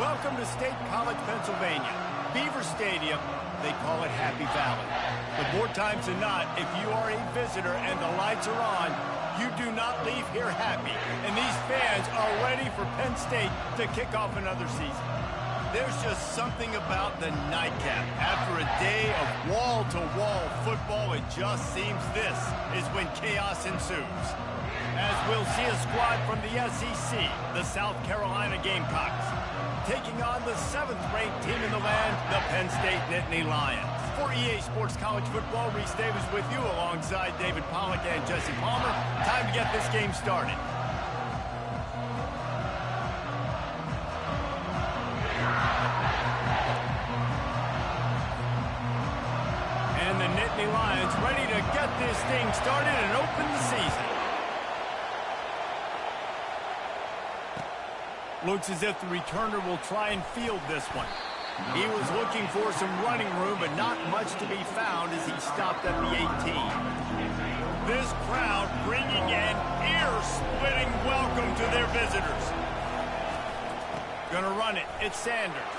Welcome to State College, Pennsylvania. Beaver Stadium, they call it Happy Valley. But more times than not, if you are a visitor and the lights are on, you do not leave here happy. And these fans are ready for Penn State to kick off another season. There's just something about the nightcap. After a day of wall-to-wall football, it just seems this is when chaos ensues. As we'll see a squad from the SEC, the South Carolina Gamecocks, taking on the 7th-ranked team in the land, the Penn State Nittany Lions. For EA Sports College Football, Reese Davis with you alongside David Pollack and Jesse Palmer. Time to get this game started. And the Nittany Lions ready to get this thing started and open the season. Looks as if the returner will try and field this one. He was looking for some running room, but not much to be found as he stopped at the 18. This crowd bringing an ear-splitting welcome to their visitors. Gonna run it. It's Sanders.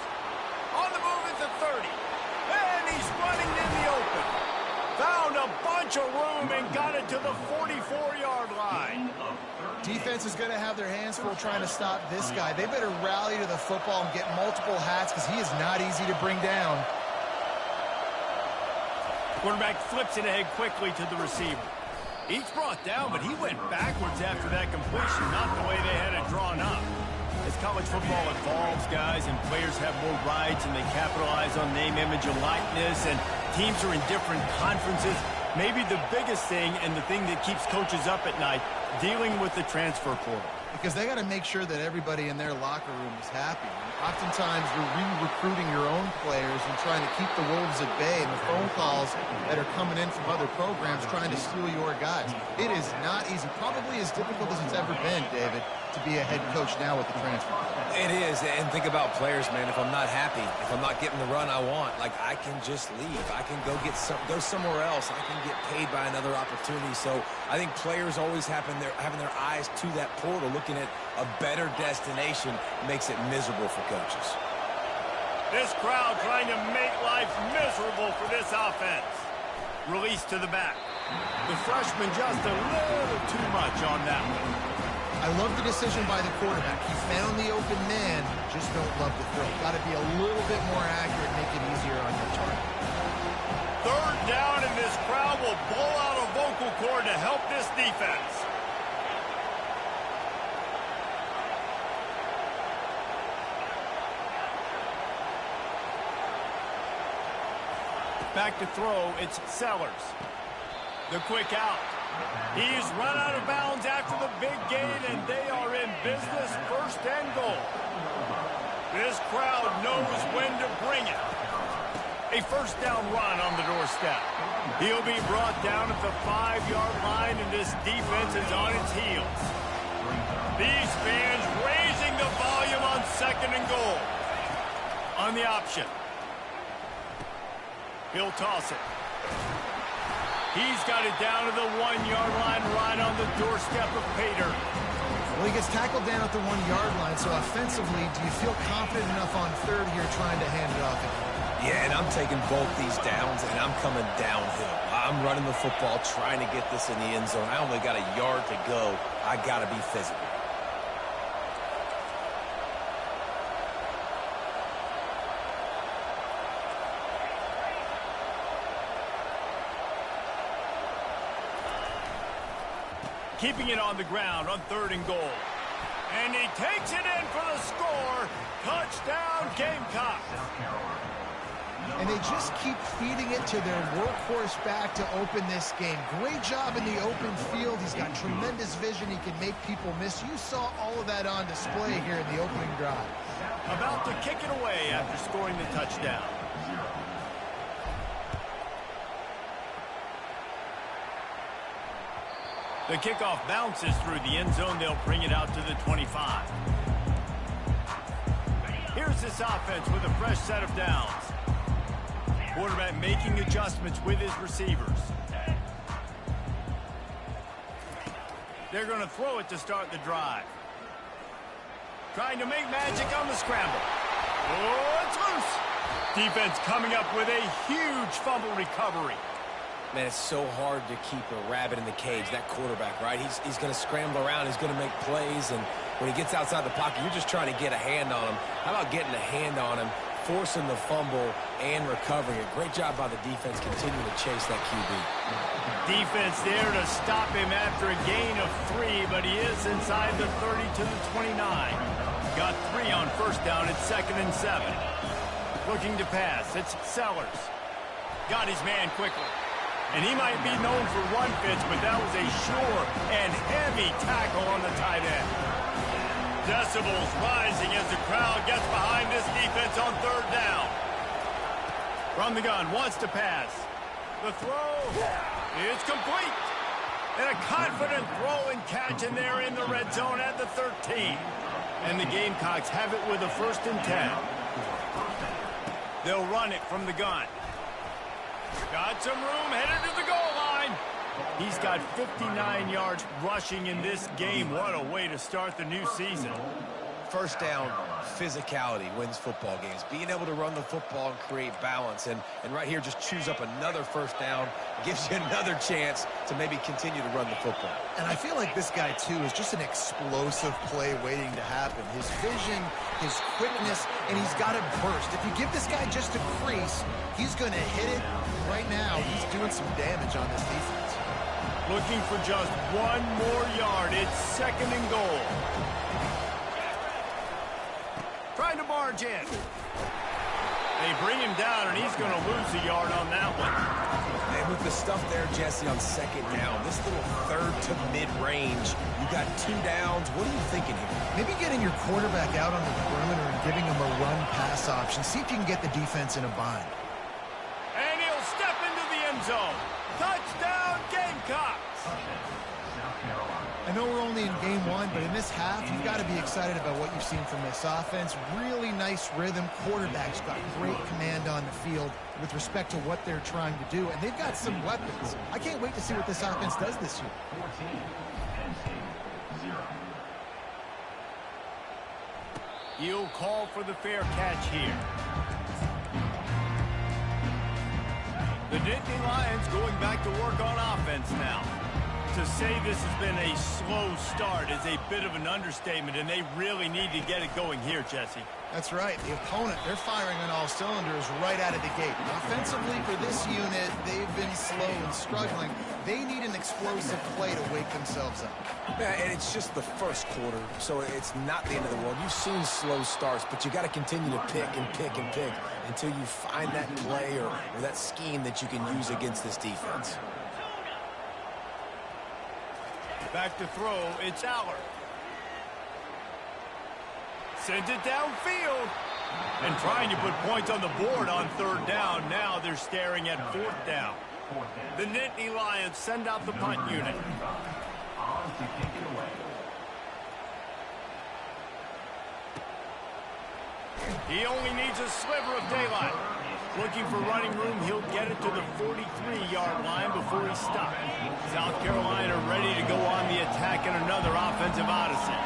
On the move at the 30. And he's running in the open. Found a bunch of room and got it to the 44-yard line. Defense is going to have their hands full trying to stop this guy. They better rally to the football and get multiple hats because he is not easy to bring down. Quarterback flips it ahead quickly to the receiver. He's brought down, but he went backwards after that completion, not the way they had it drawn up. As college football evolves, guys, and players have more rights and they capitalize on name, image, and likeness, and teams are in different conferences, maybe the biggest thing and the thing that keeps coaches up at night, dealing with the transfer portal. Because they got to make sure that everybody in their locker room is happy. Oftentimes, you're re-recruiting your own players and trying to keep the wolves at bay, and the phone calls that are coming in from other programs trying to steal your guys. It is not easy. Probably as difficult as it's ever been, David, to be a head coach now with the transfer. It is, and think about players, man. If I'm not happy, if I'm not getting the run I want, like, I can just leave. I can go somewhere else. I can get paid by another opportunity. So I think players always having their eyes to that portal, looking at a better destination, makes it miserable for coaches. This crowd trying to make life miserable for this offense. Release to the back. The freshman just a little too much on that one. I love the decision by the quarterback. He found the open man, just don't love the throw. Got to be a little bit more accurate, make it easier on your target. 3rd down, and this crowd will blow out a vocal cord to help this defense. Back to throw, it's Sellers. The quick out. He's run out of bounds after the big gain, and they are in business, 1st and goal. This crowd knows when to bring it. A 1st down run on the doorstep. He'll be brought down at the 5-yard line, and this defense is on its heels. These fans raising the volume on 2nd and goal. On the option. He'll toss it. He's got it down to the 1-yard line right on the doorstep of Pater. Well, he gets tackled down at the 1-yard line, so offensively, do you feel confident enough on 3rd here trying to hand it off again? Yeah, and I'm taking both these downs, and I'm coming downhill. I'm running the football, trying to get this in the end zone. I only got a yard to go. I got to be physical. Keeping it on the ground on 3rd and goal. And he takes it in for the score. Touchdown, Gamecocks. And they just keep feeding it to their workhorse back to open this game. Great job in the open field. He's got tremendous vision. He can make people miss. You saw all of that on display here in the opening drive. About to kick it away after scoring the touchdown. The kickoff bounces through the end zone. They'll bring it out to the 25. Here's this offense with a fresh set of downs. Quarterback making adjustments with his receivers. They're going to throw it to start the drive. Trying to make magic on the scramble. Oh, it's loose. Defense coming up with a huge fumble recovery. Man, it's so hard to keep a rabbit in the cage, that quarterback, right? He's going to scramble around. He's going to make plays, and when he gets outside the pocket, you're just trying to get a hand on him. How about getting a hand on him, forcing the fumble, and recovering it? Great job by the defense continuing to chase that QB. Defense there to stop him after a gain of 3, but he is inside the 30 to the 29. Got 3 on first down at 2nd and 7. Looking to pass. It's Sellers. Got his man quickly. And he might be known for run fits, but that was a sure and heavy tackle on the tight end. Decibels rising as the crowd gets behind this defense on 3rd down. From the gun, wants to pass. The throw is complete. And a confident throw and catch in there in the red zone at the 13. And the Gamecocks have it with a 1st and 10. They'll run it from the gun. Got some room, headed to the goal line. He's got 59 yards rushing in this game. What a way to start the new season. First down, physicality wins football games. Being able to run the football and create balance. And right here, just choose up another first down. Gives you another chance to maybe continue to run the football. And I feel like this guy, too, is just an explosive play waiting to happen. His vision, his quickness, and he's got it burst. If you give this guy just a crease, he's going to hit it. Right now, he's doing some damage on this defense. Looking for just 1 more yard. It's 2nd and goal. Trying to barge in. They bring him down, and he's going to lose a yard on that one. And with the stuff there, Jesse, on 2nd down, this little 3rd to mid-range, you got 2 downs. What are you thinking here? Maybe getting your quarterback out on the perimeter and giving him a run-pass option. See if you can get the defense in a bind. And he'll step into the end zone. Touchdown, Gamecocks! I know we're only in game 1, but in this half, you've got to be excited about what you've seen from this offense. Really nice rhythm. Quarterback's got great command on the field with respect to what they're trying to do, and they've got some weapons. I can't wait to see what this offense does this year. He'll call for the fair catch here. The Nittany Lions going back to work on offense now. To say this has been a slow start is a bit of an understatement, and they really need to get it going here, Jesse. That's right. The opponent, they're firing on all cylinders right out of the gate. Offensively, for this unit, they've been slow and struggling. They need an explosive play to wake themselves up. Yeah, and it's just the first quarter, so it's not the end of the world. You've seen slow starts, but you got to continue to pick and pick and pick until you find that play or that scheme that you can use against this defense. Back to throw, it's Aller. Sends it downfield. And trying to put points on the board on 3rd down. Now they're staring at 4th down. The Nittany Lions send out the punt unit. He only needs a sliver of daylight. Looking for running room, he'll get it to the 43-yard line before he's stopped. South Carolina ready to go on the attack in another offensive odyssey.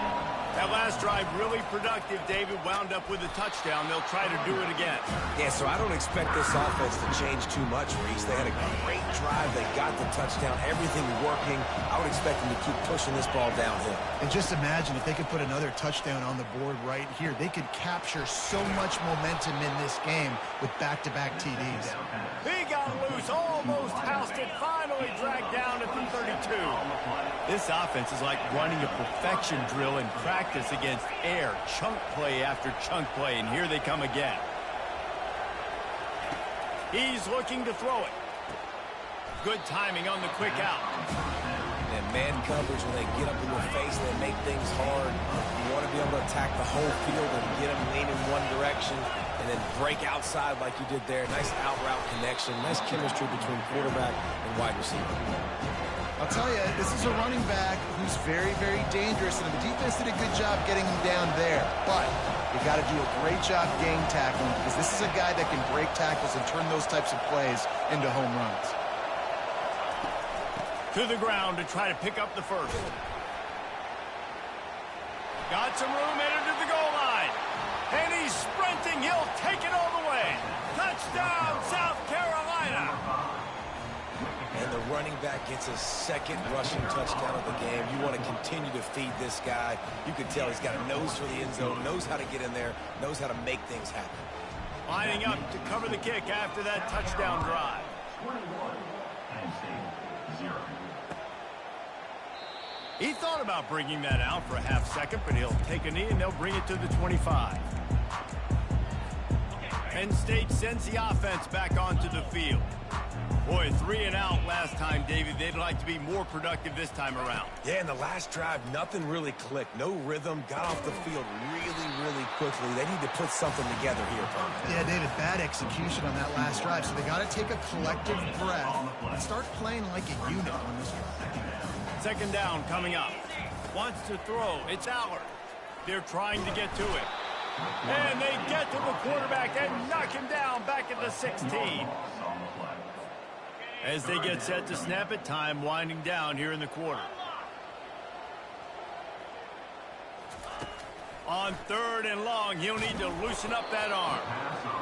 That last drive really productive, David, wound up with a touchdown. They'll try to do it again. Yeah, so I don't expect this offense to change too much, Reese. They had a great drive. They got the touchdown. Everything working. I would expect them to keep pushing this ball downhill. And just imagine if they could put another touchdown on the board right here. They could capture so much momentum in this game with back-to-back TDs. He got loose, almost housed it, finally dragged down at the 32. This offense is like running a perfection drill in practice against air, chunk play after chunk play, and here they come again. He's looking to throw it. Good timing on the quick out. And man coverage, when they get up in your face, they make things hard. You want to be able to attack the whole field and get them leaning one direction and then break outside like you did there. Nice out route connection. Nice chemistry between quarterback and wide receiver. I'll tell you, this is a running back who's very, very dangerous, and the defense did a good job getting him down there. But you got to do a great job game tackling, because this is a guy that can break tackles and turn those types of plays into home runs. To the ground to try to pick up the first. Got some room, headed to the goal line. And he's sprinting throwing. He'll take it all the way. Touchdown, South Carolina. And the running back gets his second rushing touchdown of the game. You want to continue to feed this guy. You can tell he's got a nose for the end zone, knows how to get in there, knows how to make things happen. Lining up to cover the kick after that touchdown drive. 21, Penn State, 0. He thought about bringing that out for a half second, but he'll take a knee and they'll bring it to the 25. Penn State sends the offense back onto the field. Boy, 3 and out last time, David. They'd like to be more productive this time around. Yeah, in the last drive, nothing really clicked. No rhythm, got off the field really quickly. They need to put something together here, Tom. Yeah, David, bad execution on that last drive, so they got to take a collective breath and start playing like a unit on this drive. Second down coming up. Wants to throw. It's Allard. They're trying to get to it. And they get to the quarterback and knock him down back at the 16. As they get set to snap it, time winding down here in the quarter. On 3rd and long, he'll need to loosen up that arm.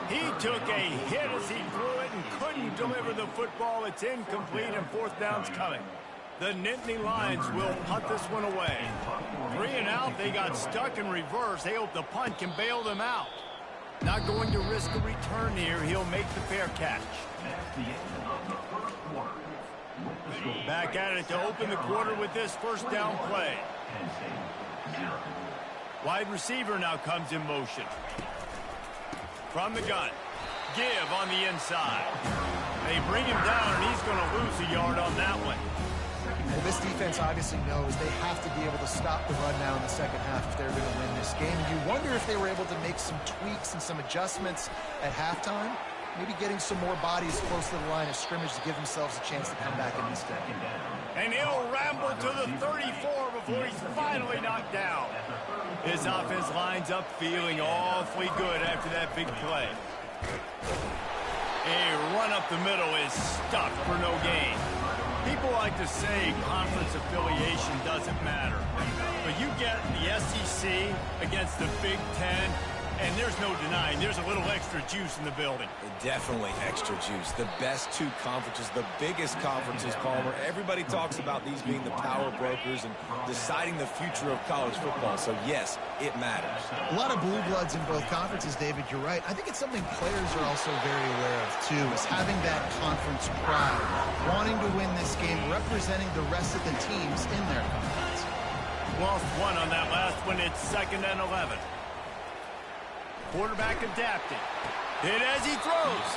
He took a hit as he threw it and couldn't deliver the football. It's incomplete and 4th down's coming. The Nittany Lions will punt this one away. 3 and out, they got stuck in reverse. They hope the punt can bail them out. Not going to risk a return here. He'll make the fair catch. Back at it to open the quarter with this first down play. Wide receiver now comes in motion. From the gun. Give on the inside. They bring him down, and he's going to lose a yard on that one. Well, this defense obviously knows they have to be able to stop the run now in the second half if they're going to win this game. You wonder if they were able to make some tweaks and some adjustments at halftime, maybe getting some more bodies close to the line of scrimmage to give themselves a chance to come back in this game. And he'll ramble to the 34 before he's finally knocked down. His offense lines up feeling awfully good after that big play. A run up the middle is stuffed for no gain. People like to say conference affiliation doesn't matter. But you get the SEC against the Big Ten, and there's no denying there's a little extra juice in the building. Definitely extra juice. The best 2 conferences, the biggest conferences, Palmer. Everybody talks about these being the power brokers and deciding the future of college football. So, yes, it matters. A lot of blue bloods in both conferences, David. You're right. I think it's something players are also very aware of, too, is having that conference pride, wanting to win this game, representing the rest of the teams in their conference. Lost one on that last one. It's 2nd and 11. Quarterback adapting. Hit as he throws.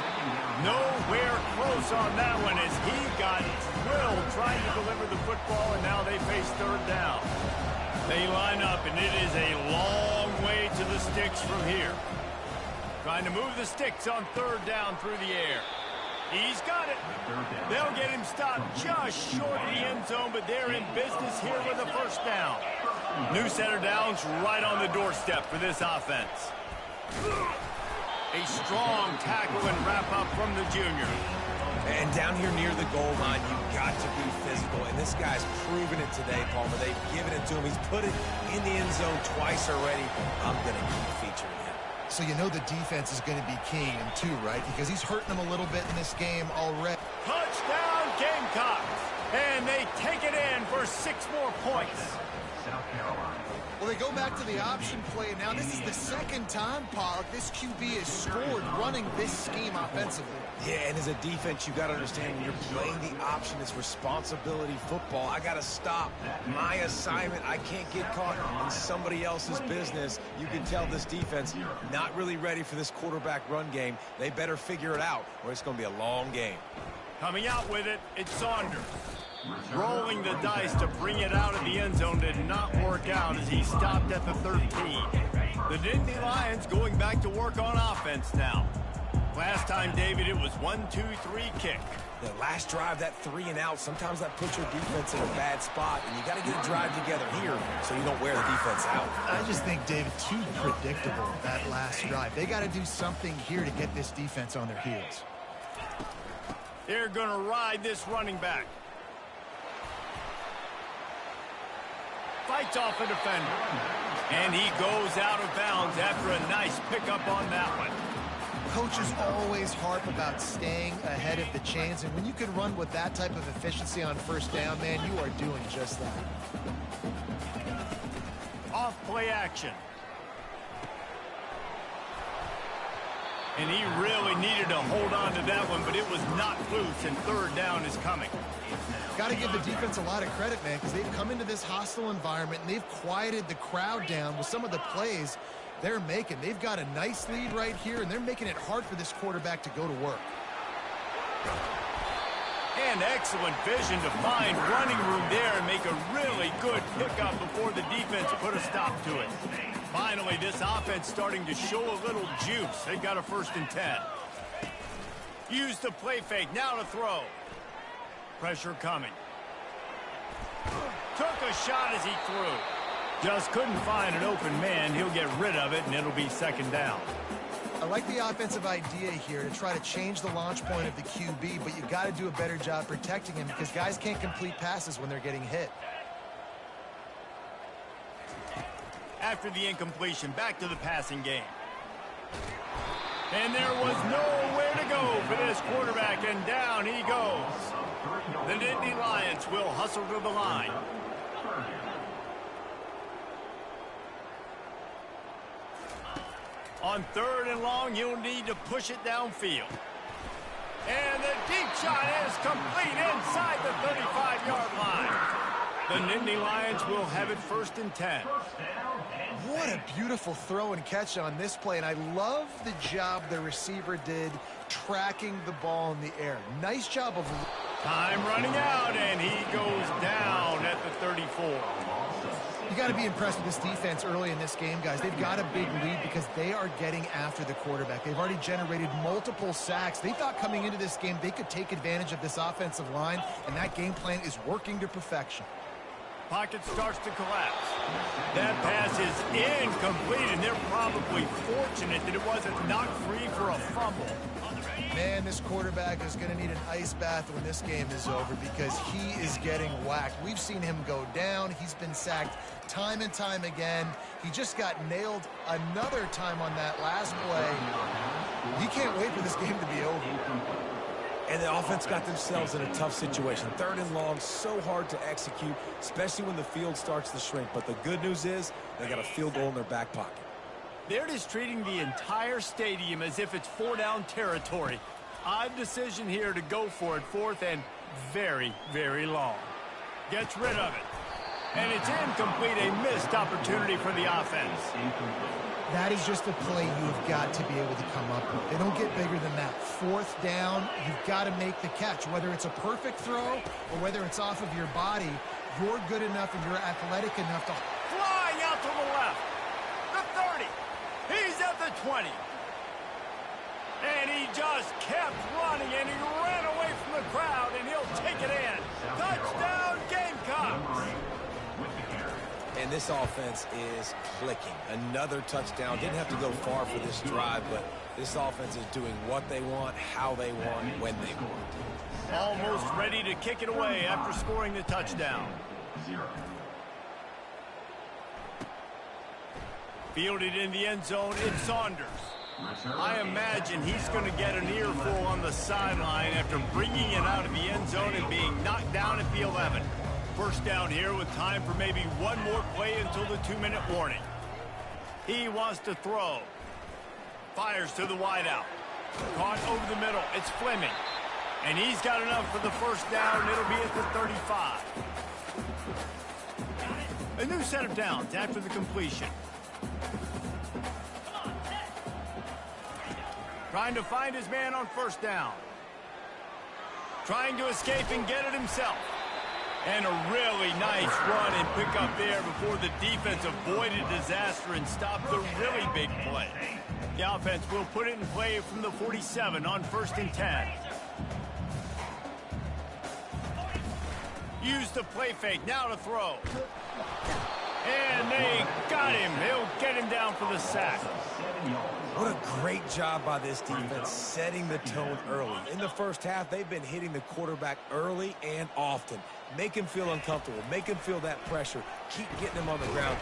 Nowhere close on that one as he got drilled trying to deliver the football, and now they face 3rd down. They line up, and it is a long way to the sticks from here. Trying to move the sticks on 3rd down through the air. He's got it. They'll get him stopped just short of the end zone, but they're in business here with a 1st down. New set of downs right on the doorstep for this offense. A strong tackle and wrap-up from the junior. And down here near the goal line, you've got to be physical. And this guy's proven it today, Palmer. They've given it to him. He's put it in the end zone twice already. I'm going to keep featuring him. So you know the defense is going to be keying him too, right? Because he's hurting them a little bit in this game already. Touchdown, Gamecocks! And they take it in for 6 more points. South Carolina. Well, they go back to the option play. Now, this is the 2nd time, Pollock, this QB has scored running this scheme offensively. Yeah, and as a defense, you got to understand when you're playing the option, it's responsibility football. I got to stop my assignment. I can't get caught in somebody else's business. You can tell this defense not really ready for this quarterback run game. They better figure it out, or it's going to be a long game. Coming out with it, it's Saunders. Rolling the dice to bring it out of the end zone did not work out as he stopped at the 13. The Nittany Lions going back to work on offense now. Last time, David, it was 1-2-3 kick. The last drive, that 3 and out, sometimes that puts your defense in a bad spot, and you got to get a drive together here so you don't wear the defense out. I just think, David, too predictable, that last drive. They got to do something here to get this defense on their heels. They're going to ride this running back. Fights off a defender. And he goes out of bounds after a nice pickup on that one. Coaches always harp about staying ahead of the chains, and when you can run with that type of efficiency on first down, man, you are doing just that. Off play action. And he really needed to hold on to that one, but it was knocked loose, and third down is coming. Got to give the defense a lot of credit, man, because they've come into this hostile environment, and they've quieted the crowd down with some of the plays they're making. They've got a nice lead right here, and they're making it hard for this quarterback to go to work. And excellent vision to find running room there and make a really good pickup before the defense put a stop to it. Finally, this offense starting to show a little juice. They've got a 1st and 10. Use the play fake. Now to throw. Pressure coming. Took a shot as he threw. Just couldn't find an open man. He'll get rid of it, and it'll be 2nd down. I like the offensive idea here to try to change the launch point of the QB, but you've got to do a better job protecting him because guys can't complete passes when they're getting hit. After the incompletion, back to the passing game. And there was nowhere to go for this quarterback, and down he goes. The Nittany Lions will hustle to the line. On 3rd and long, you'll need to push it downfield. And the deep shot is complete inside the 35-yard line. The Nittany Lions will have it 1st and 10. What a beautiful throw and catch on this play, and I love the job the receiver did tracking the ball in the air. Nice job of... Time running out, and he goes down at the 34. You got to be impressed with this defense early in this game, guys. They've got a big lead because they are getting after the quarterback. They've already generated multiple sacks. They thought coming into this game they could take advantage of this offensive line, and that game plan is working to perfection. Pocket starts to collapse. That pass is incomplete, and they're probably fortunate that it wasn't knocked free for a fumble. Man, this quarterback is going to need an ice bath when this game is over because he is getting whacked. We've seen him go down. He's been sacked time and time again. He just got nailed another time on that last play. He can't wait for this game to be over. And the offense got themselves in a tough situation. 3rd and long, so hard to execute, especially when the field starts to shrink. But the good news is they got a field goal in their back pocket. They're just treating the entire stadium as if it's 4-down territory. Odd decision here to go for it 4th and very, very long. Gets rid of it. And it's incomplete, a missed opportunity for the offense. That is just a play you've got to be able to come up with. They don't get bigger than that. 4th down, you've got to make the catch. Whether it's a perfect throw or whether it's off of your body, you're good enough and you're athletic enough to... Flying out to the left. The 30. He's at the 20. And he just kept running, and he ran away from the crowd, and he'll take it in. Touchdown, Gamecocks. And this offense is clicking. Another touchdown. Didn't have to go far for this drive, but this offense is doing what they want, how they want, when they want. Almost ready to kick it away after scoring the touchdown. 0. Fielded in the end zone, it's Saunders. I imagine he's going to get an earful on the sideline after bringing it out of the end zone and being knocked down at the 11. 1st down here with time for maybe one more play until the 2-minute warning. He wants to throw. Fires to the wideout. Caught over the middle. It's Fleming. And he's got enough for the 1st down. It'll be at the 35. A new set of downs after the completion. Trying to find his man on 1st down. Trying to escape and get it himself. And a really nice run and pick up there before the defense avoided disaster and stopped the really big play. The offense will put it in play from the 47 on 1st and 10. Use the play fake, now to throw. And they got him. They'll get him down for the sack. What a great job by this defense setting the tone early. In the first half, they've been hitting the quarterback early and often. Make him feel uncomfortable. Make him feel that pressure. Keep getting him on the ground.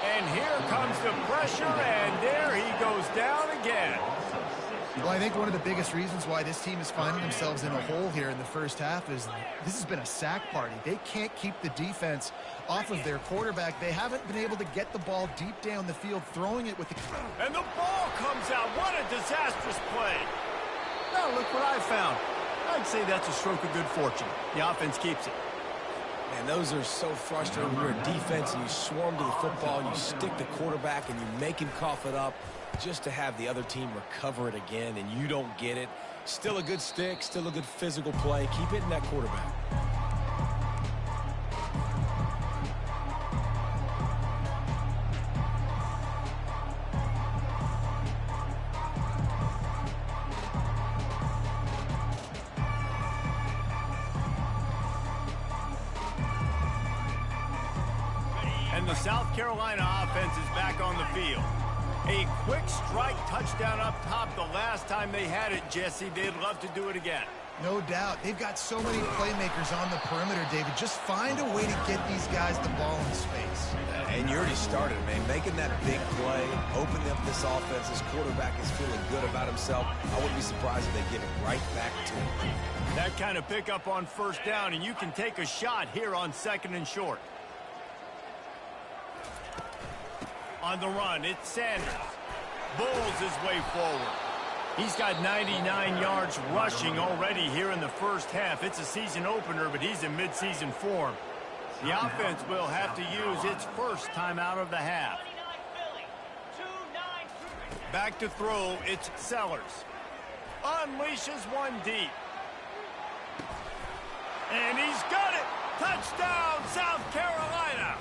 And here comes the pressure, and there he goes down again. Well, I think one of the biggest reasons why this team is finding themselves in a hole here in the first half is this has been a sack party. They can't keep the defense off of their quarterback. They haven't been able to get the ball deep down the field, throwing it with the... And the ball comes out. What a disastrous play. Now look what I found. I'd say that's a stroke of good fortune. The offense keeps it. Man, those are so frustrating. You're a defense and you swarm to the football, you stick the quarterback and you make him cough it up just to have the other team recover it again and you don't get it. Still a good stick, still a good physical play. Keep hitting that quarterback. And the South Carolina offense is back on the field. A quick strike touchdown up top the last time they had it, Jesse. They'd love to do it again. No doubt. They've got so many playmakers on the perimeter, David. Just find a way to get these guys the ball in space. And you already started, man. Making that big play, opening up this offense. This quarterback is feeling good about himself. I wouldn't be surprised if they give it right back to him. That kind of pickup on first down, and you can take a shot here on 2nd and short. On the run, it's Sanders. Bulls his way forward. He's got 99 yards rushing already here in the first half. It's a season opener, but he's in midseason form. The offense will have to use its first timeout of the half. Back to throw, it's Sellers. Unleashes one deep. And he's got it! Touchdown, South Carolina!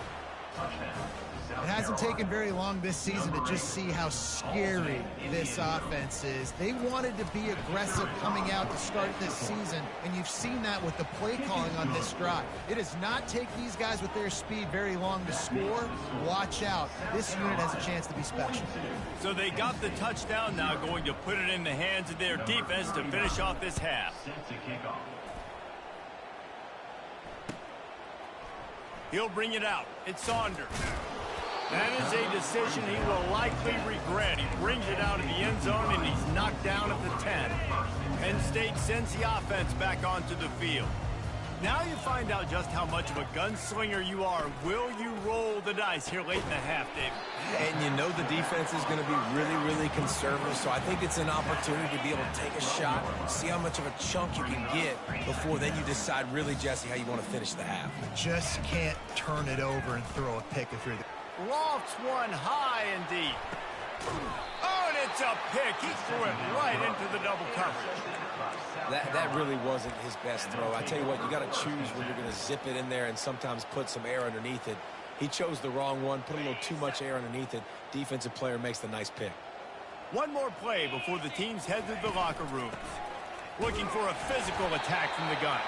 It hasn't taken very long this season to just see how scary this offense is. They wanted to be aggressive coming out to start this season, and you've seen that with the play calling on this drive. It does not take these guys with their speed very long to score. Watch out. This unit has a chance to be special. So they got the touchdown, now going to put it in the hands of their defense to finish off this half. He'll bring it out. It's Saunders. That is a decision he will likely regret. He brings it out of the end zone, and he's knocked down at the 10. Penn State sends the offense back onto the field. Now you find out just how much of a gunslinger you are. Will you roll the dice here late in the half, David? And you know the defense is going to be really, really conservative, so I think it's an opportunity to be able to take a shot, see how much of a chunk you can get before then you decide really, Jesse, how you want to finish the half. Just can't turn it over and throw a pick if you're the... Lofts one high and deep. Oh, and it's a pick. He threw it right into the double coverage. That really wasn't his best throw. I tell you what, you got to choose when you're going to zip it in there and sometimes put some air underneath it. He chose the wrong one, put a little too much air underneath it. Defensive player makes the nice pick. One more play before the teams head to the locker rooms. Looking for a physical attack from the gun.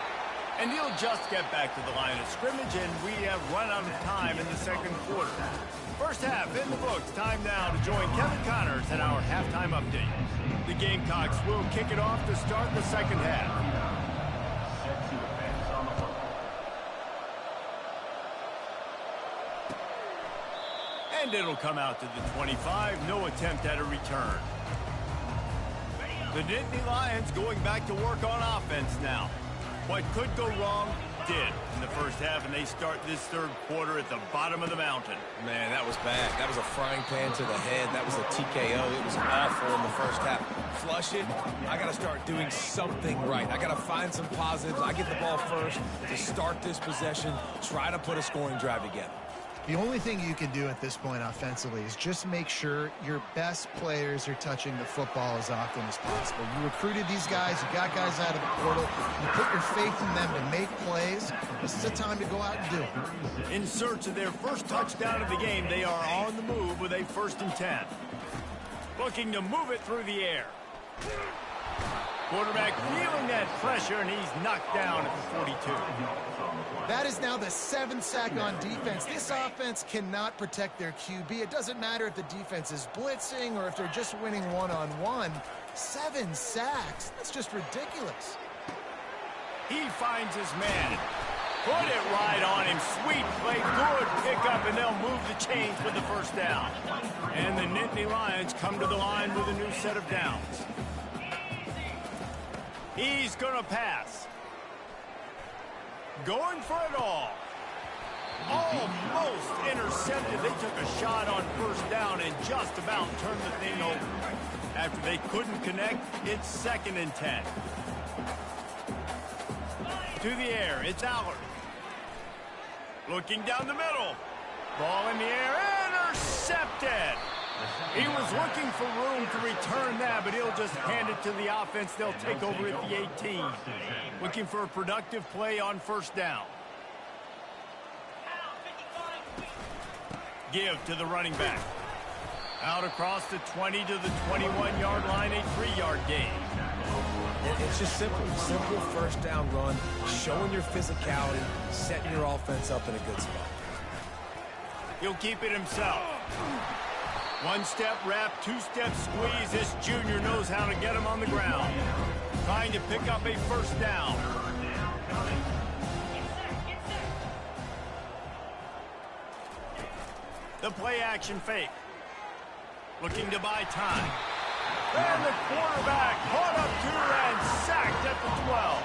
And he'll just get back to the line of scrimmage, and we have run out of time in the second quarter. First half in the books. Time now to join Kevin Connors in our halftime update. The Gamecocks will kick it off to start the second half. And it'll come out to the 25. No attempt at a return. The Nittany Lions going back to work on offense now. What could go wrong did in the first half, and they start this third quarter at the bottom of the mountain. Man, that was bad. That was a frying pan to the head. That was a TKO. It was awful in the first half. Flush it. I got to start doing something right. I got to find some positives. I get the ball first to start this possession, try to put a scoring drive together. The only thing you can do at this point offensively is just make sure your best players are touching the football as often as possible. You recruited these guys, you got guys out of the portal, you put your faith in them to make plays. This is the time to go out and do it. In search of their first touchdown of the game, they are on the move with a 1st and 10. Looking to move it through the air. Quarterback feeling that pressure, and he's knocked down at the 42. That is now the 7th sack on defense. This offense cannot protect their QB. It doesn't matter if the defense is blitzing or if they're just winning one-on-one. 7 sacks. That's just ridiculous. He finds his man. Put it right on him. Sweet play. Good pickup, and they'll move the chains with the first down. And the Nittany Lions come to the line with a new set of downs. He's going to pass. Going for it all. Almost intercepted. They took a shot on first down and just about turned the thing over. After they couldn't connect, it's 2nd and 10. To the air, it's Allard. Looking down the middle. Ball in the air, intercepted. He was looking for room to return that, but he'll just hand it to the offense. They'll take over at the 18. Looking for a productive play on first down. Give to the running back. Out across the 20 to the 21-yard line, a 3-yard gain. It's just simple first down run, showing your physicality, setting your offense up in a good spot. He'll keep it himself. 1-step wrap, 2-step squeeze. This junior knows how to get him on the ground. Trying to pick up a first down. The play action fake. Looking to buy time. And the quarterback caught up to and sacked at the 12.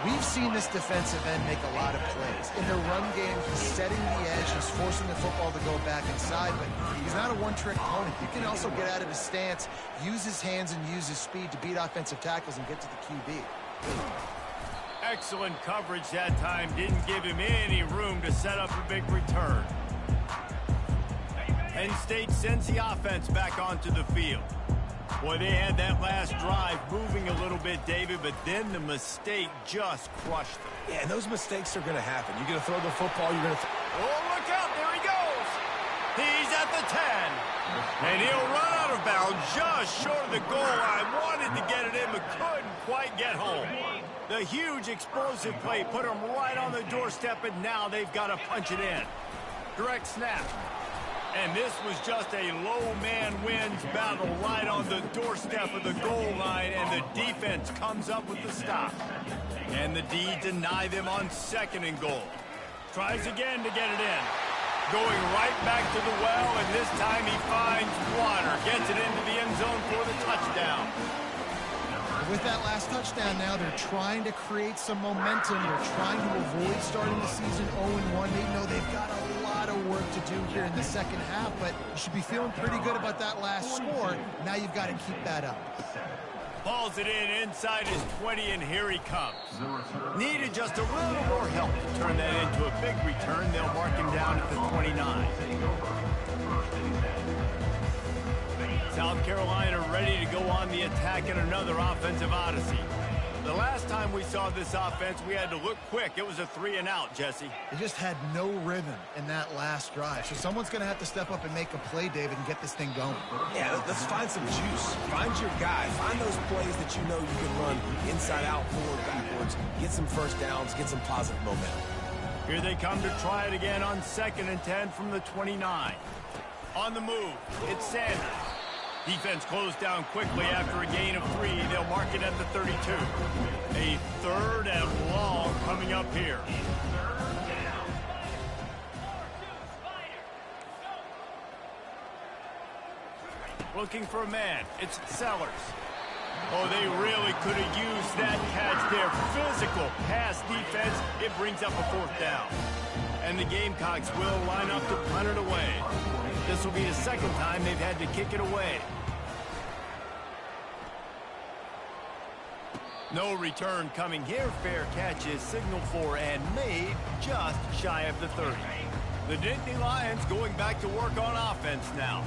We've seen this defensive end make a lot of plays. In the run game, he's setting the edge. He's forcing the football to go back inside, but he's not a one-trick pony. He can also get out of his stance, use his hands, and use his speed to beat offensive tackles and get to the QB. Excellent coverage that time. Didn't give him any room to set up a big return. Penn State sends the offense back onto the field. Boy, they had that last drive moving a little bit, David, but then the mistake just crushed them. Yeah, and those mistakes are going to happen. You're going to throw the football, you're going to... Oh, look out, there he goes. He's at the 10. And he'll run out of bounds just short of the goal line. Wanted to get it in, but couldn't quite get home. The huge explosive play put him right on the doorstep, and now they've got to punch it in. Direct snap. And this was just a low man wins battle right on the doorstep of the goal line, and the defense comes up with the stop. And the D deny them on 2nd and goal. Tries again to get it in. Going right back to the well, and this time he finds water. Gets it into the end zone for the touchdown. With that last touchdown now, they're trying to create some momentum. They're trying to avoid starting the season 0-1. They know they've got a lot of work to do here in the second half, but you should be feeling pretty good about that last score. Now you've got to keep that up. Hauls it in inside his 20, and here he comes. Needed just a little more help to turn that into a big return. They'll mark him down at the 29. South Carolina ready to go on the attack in another offensive odyssey. The last time we saw this offense, we had to look quick. It was a 3-and-out, Jesse. They just had no rhythm in that last drive. So someone's going to have to step up and make a play, David, and get this thing going. Yeah, let's find some juice. Find your guy. Find those plays that you know you can run inside out, forward, backwards. Get some first downs. Get some positive momentum. Here they come to try it again on 2nd and 10 from the 29. On the move, it's Sanders. Defense closed down quickly after a gain of 3. They'll mark it at the 32. A 3rd and long coming up here. Looking for a man. It's Sellers. Oh, they really could have used that catch there. Physical pass defense. It brings up a 4th down. And the Gamecocks will line up to punt it away. This will be the 2nd time they've had to kick it away. No return coming here. Fair catch is signaled for and made just shy of the 30. The Nittany Lions going back to work on offense now.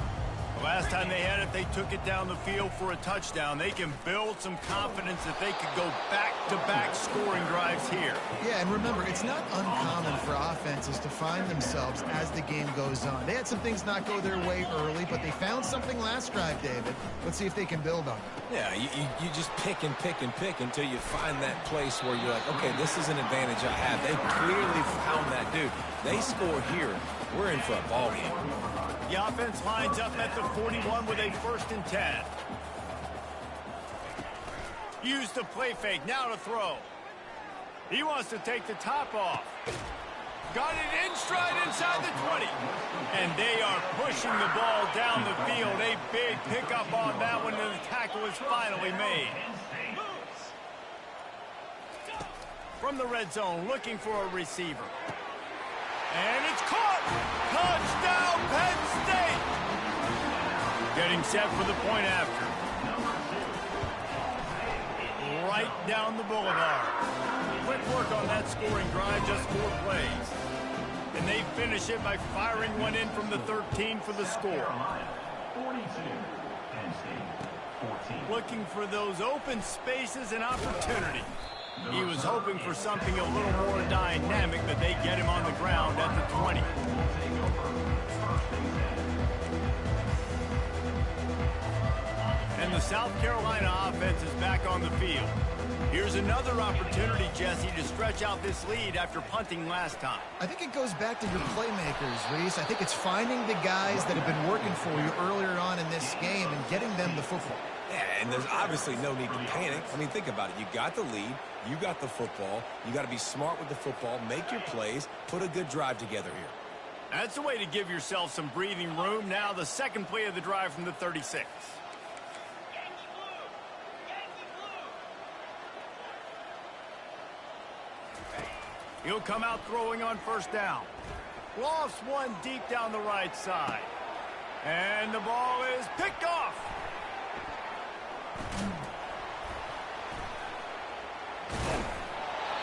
The last time they had it, they took it down the field for a touchdown. They can build some confidence that they could go back-to-back scoring drives here. Yeah, and remember, it's not uncommon for offense chances to find themselves as the game goes on. They had some things not go their way early, but they found something last drive, David. Let's see if they can build on it. Yeah, you just pick and pick and pick until you find that place where you're like, okay, this is an advantage I have. They clearly found that, dude. They score here. We're in for a ball game. The offense lines up at the 41 with a 1st and 10. Use the play fake. Now to throw. He wants to take the top off. Got it in stride inside the 20. And they are pushing the ball down the field. A big pickup on that one, and the tackle is finally made. From the red zone, looking for a receiver. And it's caught! Touchdown, Penn State! Getting set for the point after. Right down the boulevard. Quick work on that scoring drive, just 4 plays. And they finish it by firing one in from the 13 for the score. 42. Penn State 14. Looking for those open spaces and opportunity. He was hoping for something a little more dynamic, but they get him on the ground at the 20. And the South Carolina offense is back on the field. Here's another opportunity, Jesse, to stretch out this lead after punting last time. I think it goes back to your playmakers, Reese. I think it's finding the guys that have been working for you earlier on in this game and getting them the football. Yeah, and there's obviously no need to panic. I mean, think about it. You got the lead. You got the football. You got to be smart with the football. Make your plays. Put a good drive together here. That's the way to give yourself some breathing room. Now the second play of the drive from the 36. He'll come out throwing on 1st down. Lofts one deep down the right side. And the ball is picked off.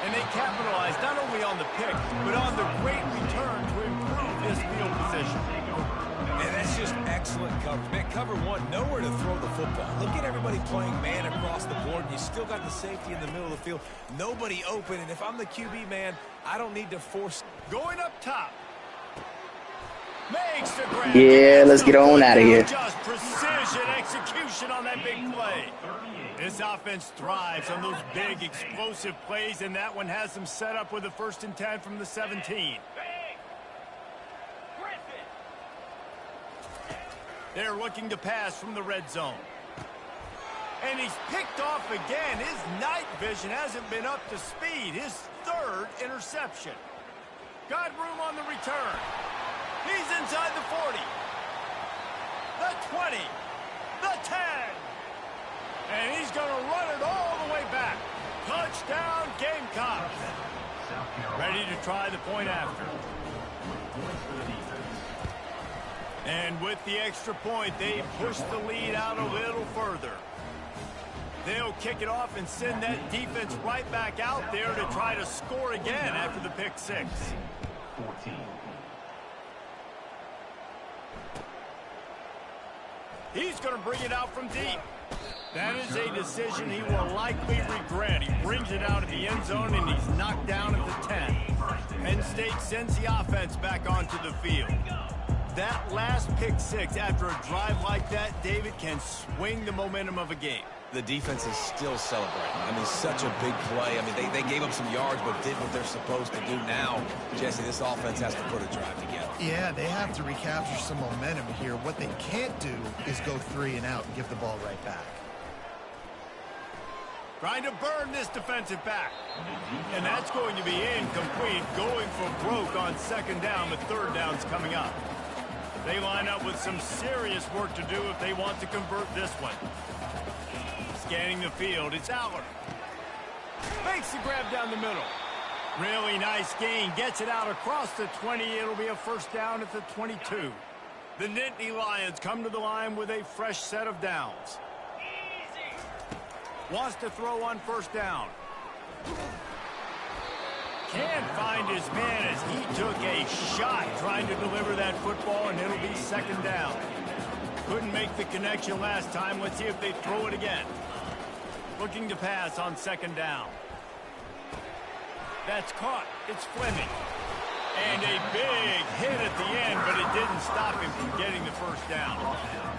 And they capitalize not only on the pick, but on the great return to improve his field position. And that's just excellent coverage. Man, cover one, nowhere to throw the football. Look at everybody playing man across the board, and you still got the safety in the middle of the field. Nobody open, and if I'm the QB, man, I don't need to force. Going up top. Makes the grab. Yeah, let's get on out of here. Just precision execution on that big play. This offense thrives on those big explosive plays, and that one has them set up with a 1st and 10 from the 17. They're looking to pass from the red zone. And he's picked off again. His night vision hasn't been up to speed. His 3rd interception. Got room on the return. He's inside the 40. The 20. The 10. And he's going to run it all the way back. Touchdown, Gamecocks. Ready to try the point after. And with the extra point, they push the lead out a little further. They'll kick it off and send that defense right back out there to try to score again after the pick 6. 14. He's going to bring it out from deep. That is a decision he will likely regret. He brings it out of the end zone, and he's knocked down at the 10. Penn State sends the offense back onto the field. That last pick 6 after a drive like that, David, can swing the momentum of a game. The defense is still celebrating. I mean, such a big play. I mean, they gave up some yards, but did what they're supposed to do now. Jesse, this offense has to put a drive together. Yeah, they have to recapture some momentum here. What they can't do is go 3 and out and give the ball right back. Trying to burn this defensive back. And that's going to be incomplete, going for broke on 2nd down, but 3rd down's coming up. They line up with some serious work to do if they want to convert this one. Scanning the field, it's Aller. Makes the grab down the middle. Really nice gain, gets it out across the 20. It'll be a 1st down at the 22. The Nittany Lions come to the line with a fresh set of downs. Wants to throw on 1st down. Can't find his man as he took a shot trying to deliver that football, and it'll be 2nd down. Couldn't make the connection last time. Let's see if they throw it again. Looking to pass on 2nd down. That's caught. It's Fleming. And a big hit at the end, but it didn't stop him from getting the first down.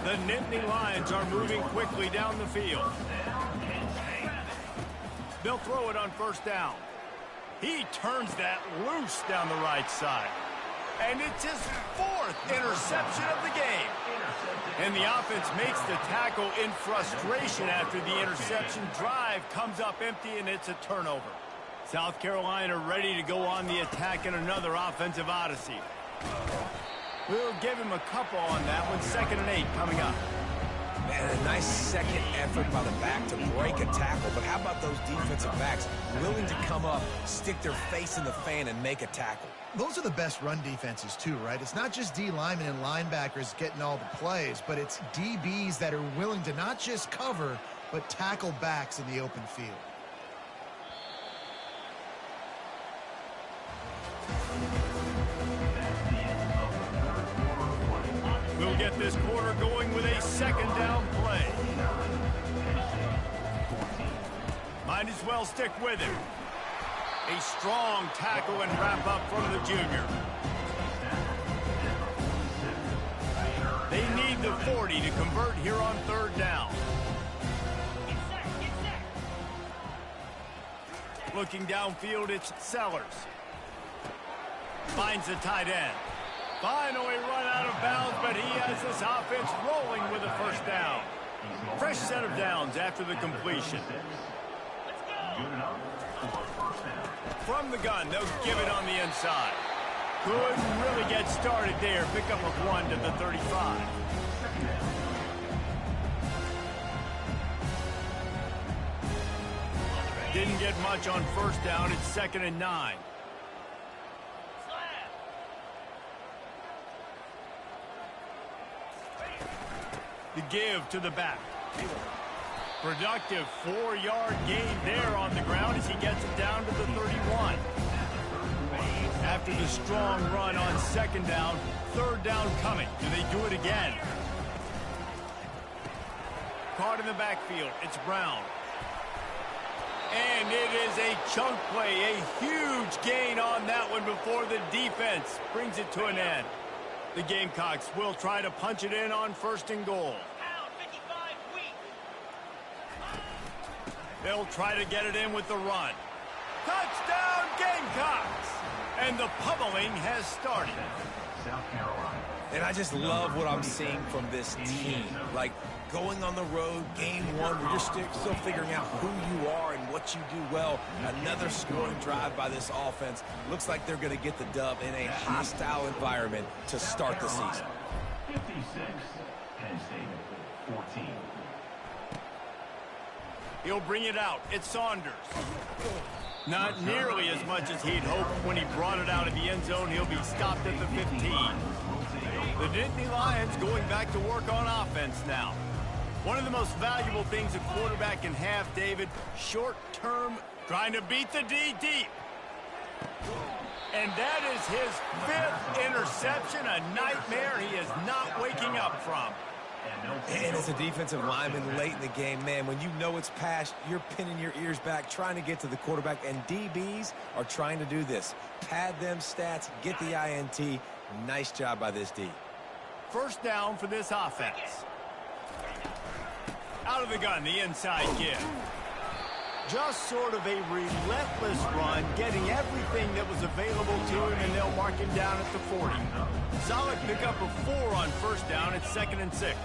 The Nittany Lions are moving quickly down the field. They'll throw it on first down. He turns that loose down the right side. And it's his 4th interception of the game. And the offense makes the tackle in frustration after the interception. Drive comes up empty, and it's a turnover. South Carolina ready to go on the attack in another offensive odyssey. We'll give him a couple on that one. 2nd and 8 coming up. Man, a nice second effort by the back to break a tackle. But how about those defensive backs willing to come up, stick their face in the fan, and make a tackle? Those are the best run defenses, too, right? It's not just D linemen and linebackers getting all the plays, but it's DBs that are willing to not just cover, but tackle backs in the open field. We'll get this quarter going with a 2nd down play. Might as well stick with him. A strong tackle and wrap up from the junior. They need the 40 to convert here on 3rd down. Looking downfield, it's Sellers. Finds the tight end. Finally run out of bounds, but he has this offense rolling with a first down. Fresh set of downs after the completion. From the gun, they'll give it on the inside. Couldn't really get started there. Pick up a 1 to the 35. Didn't get much on first down. It's 2nd and 9. The give to the back. Productive 4-yard gain there on the ground as he gets it down to the 31. After the strong run on 2nd down, 3rd down coming. Do they do it again? Caught in the backfield. It's Brown. And it is a chunk play, a huge gain on that one before the defense brings it to an end. The Gamecocks will try to punch it in on 1st and goal. They'll try to get it in with the run. Touchdown, Gamecocks! And the pummeling has started. South Carolina. And I just love what I'm seeing from this team. Like, going on the road, game 1, where you're still figuring out who you are and what you do well. Another scoring drive by this offense. Looks like they're going to get the dub in a hostile environment to start the season. 56, Penn State, 14. He'll bring it out. It's Saunders. Not nearly as much as he'd hoped when he brought it out of the end zone. He'll be stopped at the 15. The Nittany Lions going back to work on offense now. One of the most valuable things a quarterback can have, David, short-term, trying to beat the D deep. And that is his 5th interception, a nightmare he is not waking up from. And as a defensive lineman late in the game, man, when you know it's past, you're pinning your ears back, trying to get to the quarterback, and DBs are trying to do this. Pad them stats, get the INT. Nice job by this D. First down for this offense. Out of the gun, the inside give. Just sort of a relentless run, getting everything that was available to him, and they'll mark him down at the 40. Solid pickup of 4 on first down at 2nd and 6.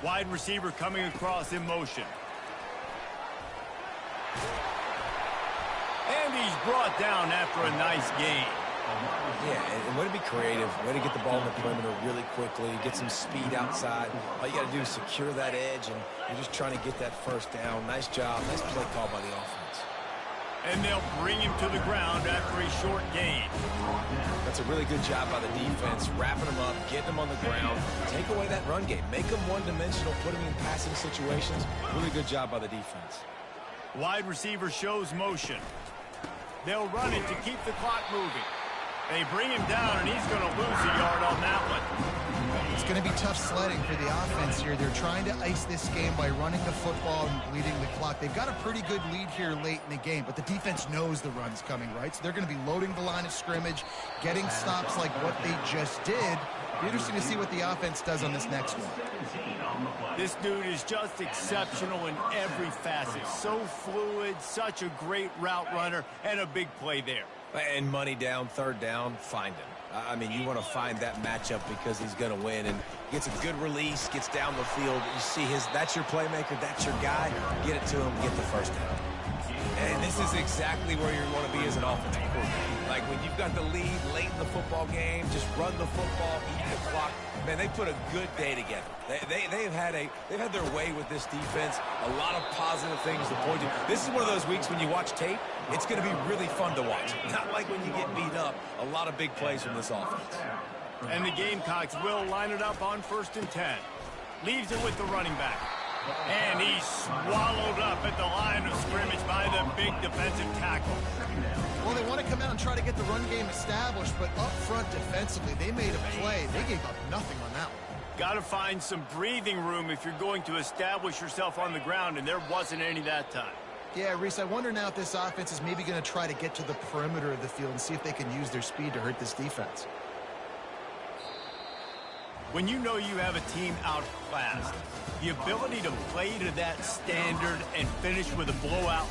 Wide receiver coming across in motion. And he's brought down after a nice gain. Yeah, and way to be creative, way to get the ball in the perimeter really quickly, get some speed outside. All you got to do is secure that edge, and you're just trying to get that first down. Nice job, nice play call by the offense. And they'll bring him to the ground after a short gain. That's a really good job by the defense, wrapping them up, getting them on the ground, take away that run game, make them one-dimensional, put them in passing situations. Really good job by the defense. Wide receiver shows motion. They'll run it to keep the clock moving. They bring him down, and he's going to lose a yard on that one. It's going to be tough sledding for the offense here. They're trying to ice this game by running the football and bleeding the clock. They've got a pretty good lead here late in the game, but the defense knows the run's coming, right? So they're going to be loading the line of scrimmage, getting stops like what they just did. Be interesting to see what the offense does on this next one. This dude is just exceptional in every facet. So fluid, such a great route runner, and a big play there. And money down, third down, find him. I mean, you want to find that matchup because he's going to win and gets a good release, gets down the field. You see that's your playmaker, that's your guy. Get it to him, get the first down. And this is exactly where you want to be as an offensive coordinator. Like when you've got the lead late in the football game, just run the football, eat the clock. Man, they put a good day together. They've had their way with this defense. A lot of positive things to point to. This is one of those weeks when you watch tape, it's going to be really fun to watch. Not like when you get beat up. A lot of big plays from this offense. And the Gamecocks will line it up on 1st and 10. Leaves it with the running back. And he's swallowed up at the line of scrimmage by the big defensive tackle. Well, they want to come out and try to get the run game established, but up front defensively, they made a play. They gave up nothing on that one. Got to find some breathing room if you're going to establish yourself on the ground, and there wasn't any that time. Yeah, Reese, I wonder now if this offense is maybe going to try to get to the perimeter of the field and see if they can use their speed to hurt this defense. When you know you have a team outclassed, the ability to play to that standard and finish with a blowout